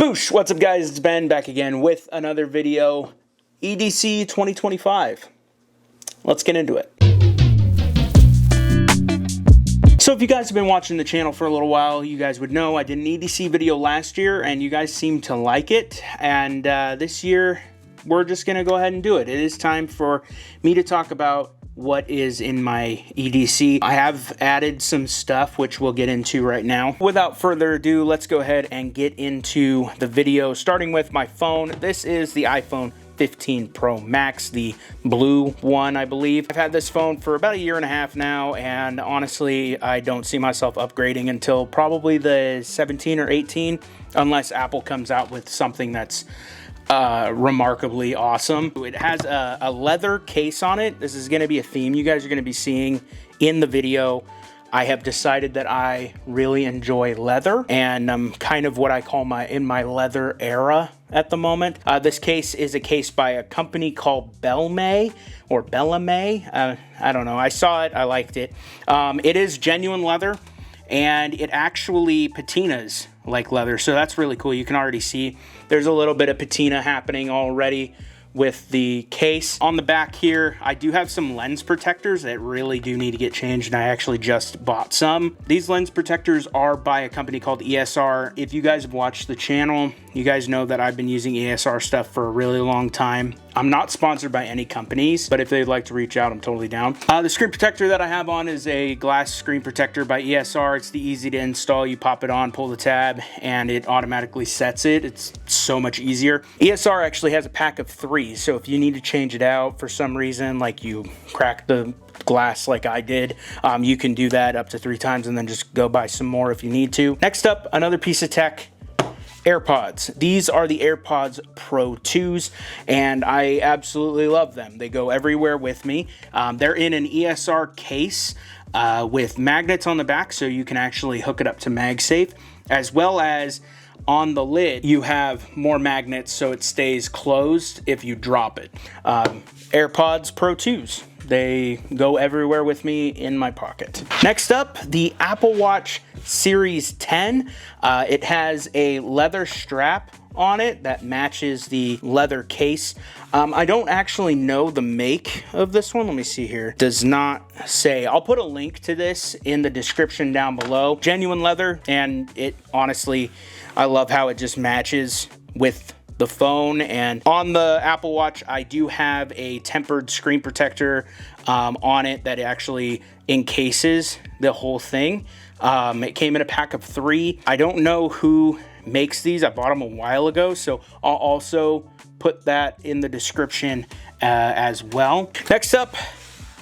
Boosh! What's up, guys? It's Ben back again with another video. EDC 2025. Let's get into it. So if you guys have been watching the channel for a little while, you guys would know I did an EDC video last year and you guys seemed to like it. And this year, we're just going to go ahead and do it. It is time for me to talk about what is in my EDC. I have added some stuff which we'll get into right now. Without further ado, let's go ahead and get into the video, starting with my phone. This is the iPhone 15 Pro Max, the blue one, I believe. I've had this phone for about a year and a half now, and honestly, I don't see myself upgrading until probably the 17 or 18, unless Apple comes out with something that's remarkably awesome. It has a leather case on it. This is going to be a theme you guys are going to be seeing in the video. I have decided that I really enjoy leather, and I'm kind of what I call in my leather era at the moment. This case is a case by a company called Belmay or Bellamay. I don't know. I saw it. I liked it. It is genuine leather, and it actually patinas like leather, so that's really cool. You can already see there's a little bit of patina happening already with the case. On the back here, I do have some lens protectors that really do need to get changed, and I actually just bought some. These lens protectors are by a company called ESR. If you guys have watched the channel, you guys know that I've been using ESR stuff for a really long time. I'm not sponsored by any companies, but if they'd like to reach out, I'm totally down. The screen protector that I have on is a glass screen protector by ESR. It's the easy to install. You pop it on, pull the tab, and it automatically sets it. It's so much easier. ESR actually has a pack of 3, so if you need to change it out for some reason, like you crack the glass like I did, you can do that up to 3 times and then just go buy some more if you need to. Next up, another piece of tech. AirPods. These are the AirPods Pro 2s, and I absolutely love them. They go everywhere with me. They're in an ESR case with magnets on the back, so you can actually hook it up to MagSafe, as well as on the lid, you have more magnets so it stays closed if you drop it. AirPods Pro 2s. They go everywhere with me in my pocket. Next up, the Apple Watch Series 10. It has a leather strap on it that matches the leather case. I don't actually know the make of this one. Let me see here. Does not say. I'll put a link to this in the description down below. Genuine leather, and it honestly, I love how it just matches with the phone. And on the Apple Watch, I do have a tempered screen protector on it that actually encases the whole thing. It came in a pack of 3. I don't know who makes these. I bought them a while ago, so I'll also put that in the description as well. Next up,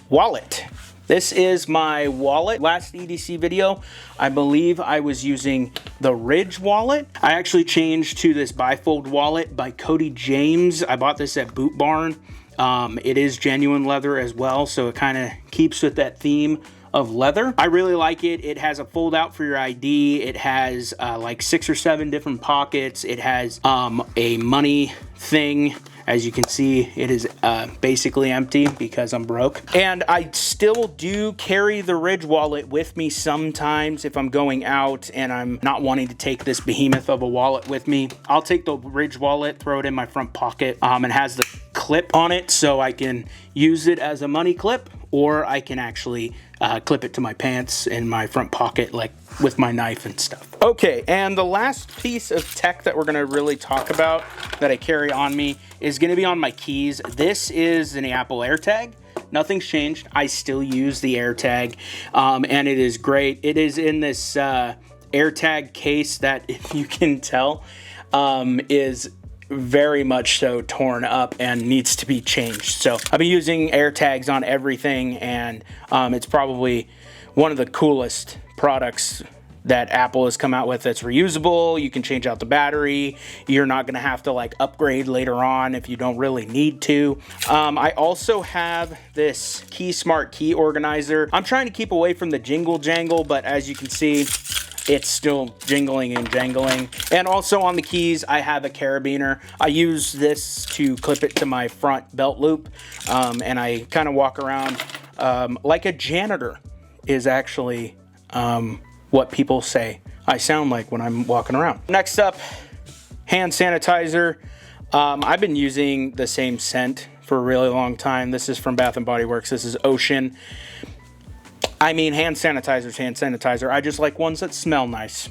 wallet. This is my wallet. Last EDC video, I believe I was using the Ridge wallet. I actually changed to this bifold wallet by Cody James. I bought this at Boot Barn. It is genuine leather as well, so it kind of keeps with that theme of leather. I really like it. It has a fold out for your ID. It has like 6 or 7 different pockets. It has a money thing. As you can see, it is basically empty because I'm broke. And I still do carry the Ridge wallet with me sometimes if I'm going out and I'm not wanting to take this behemoth of a wallet with me. I'll take the Ridge wallet, throw it in my front pocket. It has the clip on it, so I can use it as a money clip, or I can actually clip it to my pants in my front pocket, like with my knife and stuff. Okay, and the last piece of tech that we're gonna really talk about that I carry on me is gonna be on my keys. This is an Apple AirTag. Nothing's changed. I still use the AirTag, and it is great. It is in this AirTag case that, if you can tell, is very much so torn up and needs to be changed. So I've been using AirTags on everything, and it's probably one of the coolest products that Apple has come out with that's reusable. You can change out the battery. You're not gonna have to like upgrade later on if you don't really need to. I also have this Key Smart key organizer. I'm trying to keep away from the jingle jangle, but as you can see, it's still jingling and jangling. And also on the keys, I have a carabiner. I use this to clip it to my front belt loop, and I kind of walk around like a janitor is actually what people say I sound like when I'm walking around. Next up, hand sanitizer. I've been using the same scent for a really long time. This is from Bath & Body Works. This is Ocean. I mean, hand sanitizer's hand sanitizer. I just like ones that smell nice.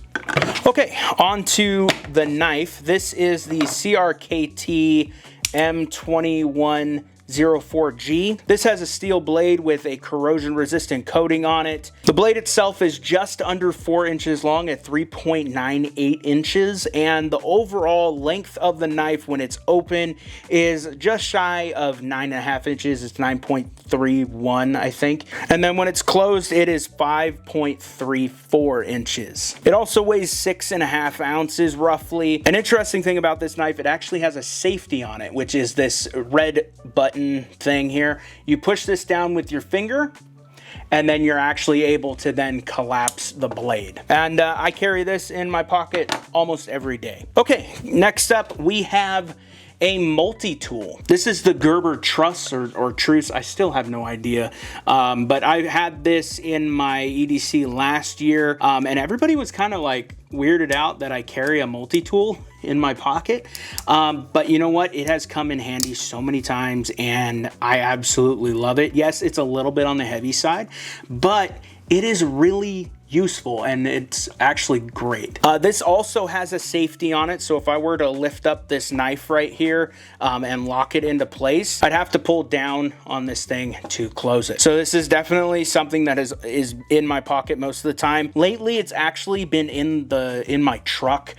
Okay, on to the knife. This is the CRKT M2104G. This has a steel blade with a corrosion resistant coating on it. The blade itself is just under 4 inches long at 3.98 inches, and the overall length of the knife when it's open is just shy of 9.5 inches. It's 9.31, I think. And then when it's closed, it is 5.34 inches. It also weighs 6.5 ounces roughly. An interesting thing about this knife, it actually has a safety on it, which is this red button thing here. You push this down with your finger, and then you're actually able to then collapse the blade. And I carry this in my pocket almost every day. Okay, next up we have a multi-tool. This is the Gerber Truss or Truce. I still have no idea. But I had this in my EDC last year, and everybody was kind of like weirded out that I carry a multi-tool in my pocket. But you know what? It has come in handy so many times, and I absolutely love it. Yes, it's a little bit on the heavy side, but it is really useful, and it's actually great. This also has a safety on it, so if I were to lift up this knife right here and lock it into place, I'd have to pull down on this thing to close it. So this is definitely something that is in my pocket most of the time. Lately, it's actually been in my truck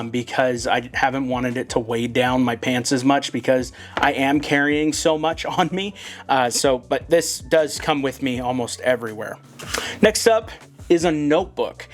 because I haven't wanted it to weigh down my pants as much because I am carrying so much on me. But this does come with me almost everywhere. Next up is a notebook.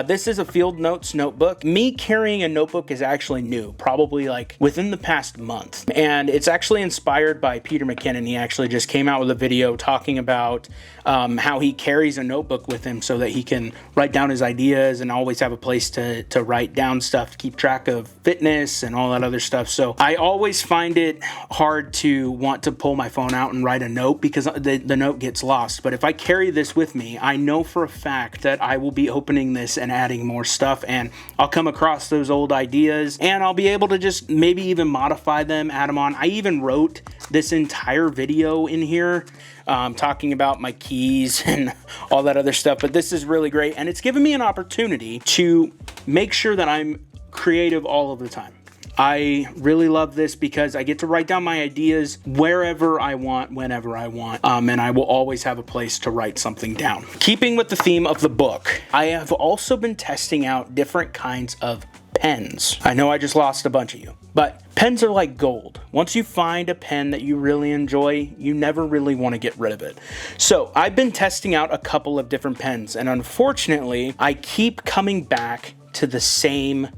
This is a field notes notebook. Me carrying a notebook is actually new, probably like within the past month. And it's actually inspired by Peter McKinnon. He actually just came out with a video talking about how he carries a notebook with him so that he can write down his ideas and always have a place to write down stuff, to keep track of fitness and all that other stuff. So I always find it hard to want to pull my phone out and write a note because the note gets lost. But if I carry this with me, I know for a fact that I will be opening this and adding more stuff, and I'll come across those old ideas and I'll be able to just maybe even modify them, add them on. I even wrote this entire video in here talking about my keys and all that other stuff, but this is really great, and it's given me an opportunity to make sure that I'm creative all of the time. I really love this because I get to write down my ideas wherever I want, whenever I want, and I will always have a place to write something down. Keeping with the theme of the book, I have also been testing out different kinds of pens. I know I just lost a bunch of you, but pens are like gold. Once you find a pen that you really enjoy, you never really want to get rid of it. So I've been testing out a couple of different pens, and unfortunately, I keep coming back to the same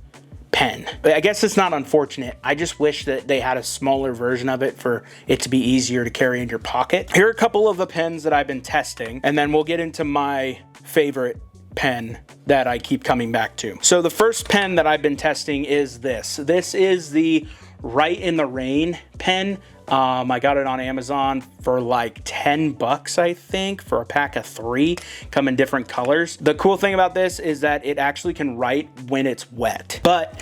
pen. I guess it's not unfortunate. I just wish that they had a smaller version of it for it to be easier to carry in your pocket. Here are a couple of the pens that I've been testing, and then we'll get into my favorite pen that I keep coming back to. So the first pen that I've been testing is this. This is the Write in the Rain pen. I got it on Amazon for like 10 bucks, I think, for a pack of 3, come in different colors. The cool thing about this is that it actually can write when it's wet. But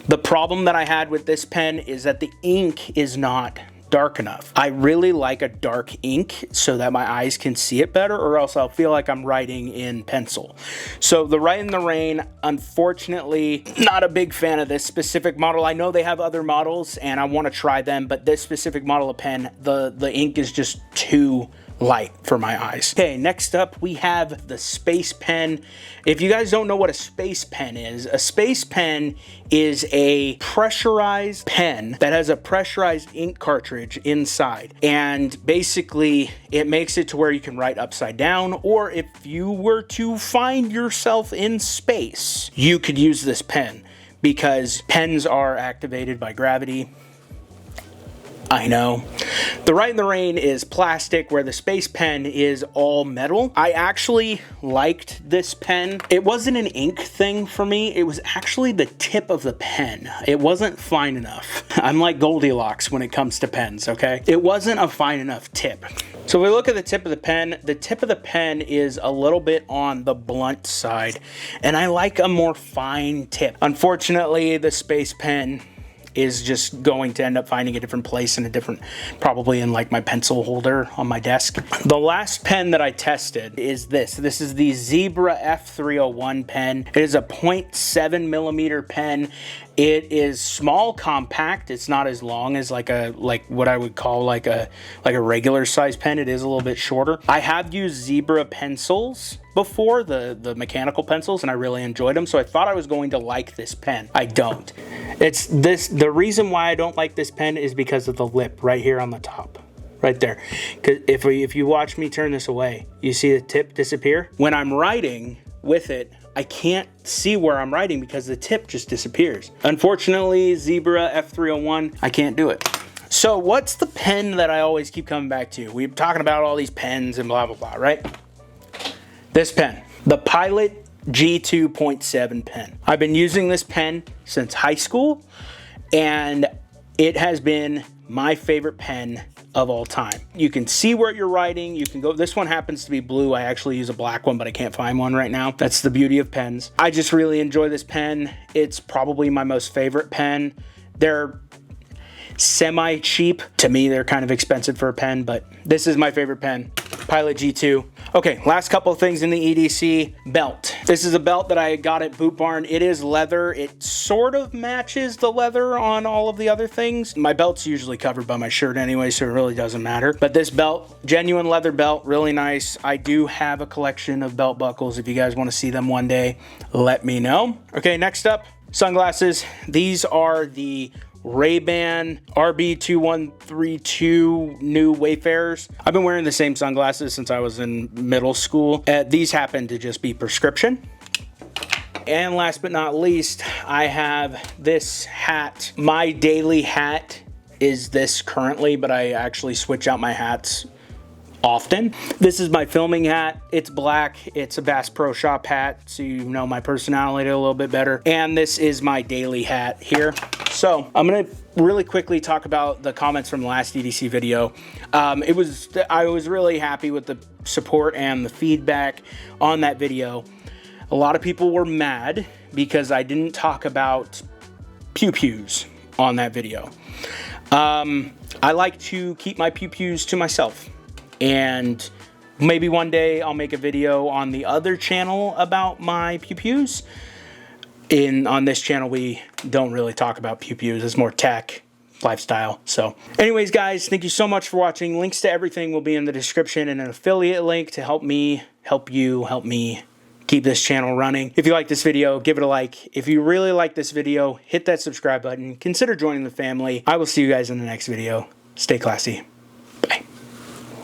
the problem that I had with this pen is that the ink is not dark enough. I really like a dark ink so that my eyes can see it better, or else I'll feel like I'm writing in pencil. So the Write in the Rain, unfortunately, not a big fan of this specific model. I know they have other models and I want to try them, but this specific model of pen, the ink is just too light for my eyes. Okay, next up we have the Space Pen. If you guys don't know what a Space Pen is, a Space Pen is a pressurized pen that has a pressurized ink cartridge inside, and basically it makes it to where you can write upside down, or if you were to find yourself in space, you could use this pen because pens are activated by gravity. I know. The Write in the Rain is plastic, where the Space Pen is all metal. I actually liked this pen. It wasn't an ink thing for me. It was actually the tip of the pen. It wasn't fine enough. I'm like Goldilocks when it comes to pens, okay? It wasn't a fine enough tip. So if we look at the tip of the pen is a little bit on the blunt side, and I like a more fine tip. Unfortunately, the Space Pen is just going to end up finding a different place in a different, probably in like my pencil holder on my desk. The last pen that I tested is this. This is the Zebra F301 pen. It is a 0.7 millimeter pen. It is small, compact. It's not as long as like what I would call like a regular size pen. It is a little bit shorter. I have used Zebra pencils before, the mechanical pencils, and I really enjoyed them. So I thought I was going to like this pen. I don't. The reason why I don't like this pen is because of the lip right here on the top. Right there. Because if you watch me turn this away, you see the tip disappear? When I'm writing with it, I can't see where I'm writing because the tip just disappears. Unfortunately, Zebra F301, I can't do it. So what's the pen that I always keep coming back to? We're talking about all these pens and blah, blah, blah, right? This pen, the Pilot G2.7 pen. I've been using this pen since high school, and it has been my favorite pen of all time. You can see where you're writing. You can go, this one happens to be blue. I actually use a black one, but I can't find one right now. That's the beauty of pens. I just really enjoy this pen. It's probably my most favorite pen. They're semi-cheap. To me, they're kind of expensive for a pen, but this is my favorite pen, Pilot G2. Okay, last couple of things in the EDC. Belt. This is a belt that I got at Boot Barn. It is leather. It sort of matches the leather on all of the other things. My belt's usually covered by my shirt anyway, so it really doesn't matter. But this belt, genuine leather belt, really nice. I do have a collection of belt buckles. If you guys want to see them one day, let me know. Okay, next up, sunglasses. These are the Ray-Ban RB2132 new Wayfarers. I've been wearing the same sunglasses since I was in middle school. These happen to just be prescription. And last but not least, I have this hat. My daily hat is this currently, but I actually switch out my hats often. This is my filming hat. It's black. It's a Bass Pro Shop hat, so you know my personality a little bit better. And this is my daily hat here. So I'm gonna really quickly talk about the comments from the last EDC video. I was really happy with the support and the feedback on that video. A lot of people were mad because I didn't talk about pew-pews on that video. I like to keep my pew-pews to myself. And maybe one day I'll make a video on the other channel about my pew-pews. On this channel, we don't really talk about pew-pews. It's more tech, lifestyle. So anyways, guys, thank you so much for watching. Links to everything will be in the description, and an affiliate link to help me keep this channel running. If you like this video, give it a like. If you really like this video, hit that subscribe button. Consider joining the family. I will see you guys in the next video. Stay classy.